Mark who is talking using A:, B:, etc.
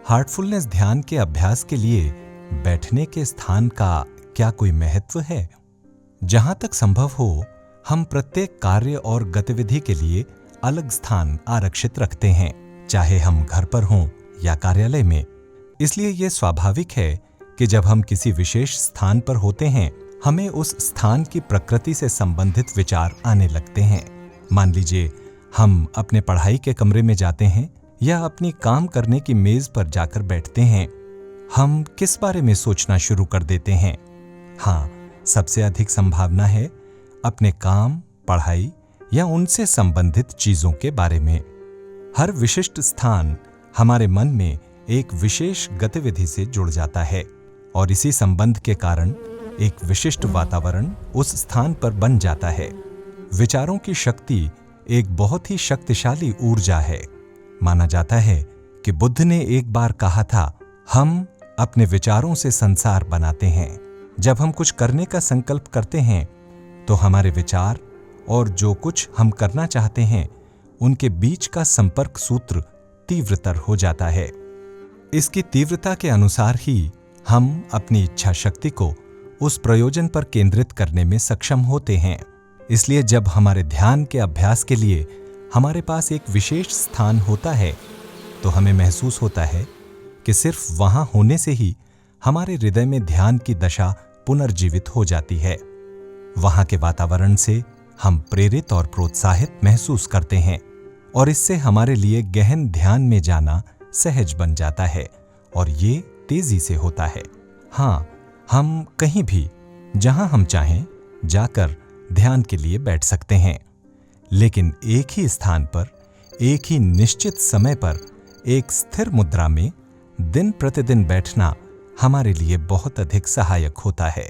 A: Heartfulness ध्यान के अभ्यास के लिए बैठने के स्थान का क्या कोई महत्व है? जहां तक संभव हो, हम प्रत्येक कार्य और गतिविधि के लिए अलग स्थान आरक्षित रखते हैं, चाहे हम घर पर हों या कार्यालय में। इसलिए यह स्वाभाविक है कि जब हम किसी विशेष स्थान पर होते हैं, हमें उस स्थान की प्रकृति से संबंधित विचार आने लगते हैं। मान लीजिए हम अपने पढ़ाई के कमरे में जाते हैं या अपनी काम करने की मेज पर जाकर बैठते हैं, हम किस बारे में सोचना शुरू कर देते हैं? हाँ, सबसे अधिक संभावना है अपने काम, पढ़ाई या उनसे संबंधित चीजों के बारे में। हर विशिष्ट स्थान हमारे मन में एक विशेष गतिविधि से जुड़ जाता है और इसी संबंध के कारण एक विशिष्ट वातावरण उस स्थान पर बन जाता है। विचारों की शक्ति एक बहुत ही शक्तिशाली ऊर्जा है। माना जाता है कि बुद्ध ने एक बार कहा था, हम अपने विचारों से संसार बनाते हैं। जब हम कुछ करने का संकल्प करते हैं तो हमारे विचार और जो कुछ हम करना चाहते हैं उनके बीच का संपर्क सूत्र तीव्रतर हो जाता है। इसकी तीव्रता के अनुसार ही हम अपनी इच्छा शक्ति को उस प्रयोजन पर केंद्रित करने में सक्षम होते हैं। इसलिए जब हमारे ध्यान के अभ्यास के लिए हमारे पास एक विशेष स्थान होता है तो हमें महसूस होता है कि सिर्फ वहां होने से ही हमारे हृदय में ध्यान की दशा पुनर्जीवित हो जाती है। वहां के वातावरण से हम प्रेरित और प्रोत्साहित महसूस करते हैं और इससे हमारे लिए गहन ध्यान में जाना सहज बन जाता है और ये तेजी से होता है। हाँ, हम कहीं भी जहां हम चाहें जाकर ध्यान के लिए बैठ सकते हैं, लेकिन एक ही स्थान पर एक ही निश्चित समय पर एक स्थिर मुद्रा में दिन प्रतिदिन बैठना हमारे लिए बहुत अधिक सहायक होता है।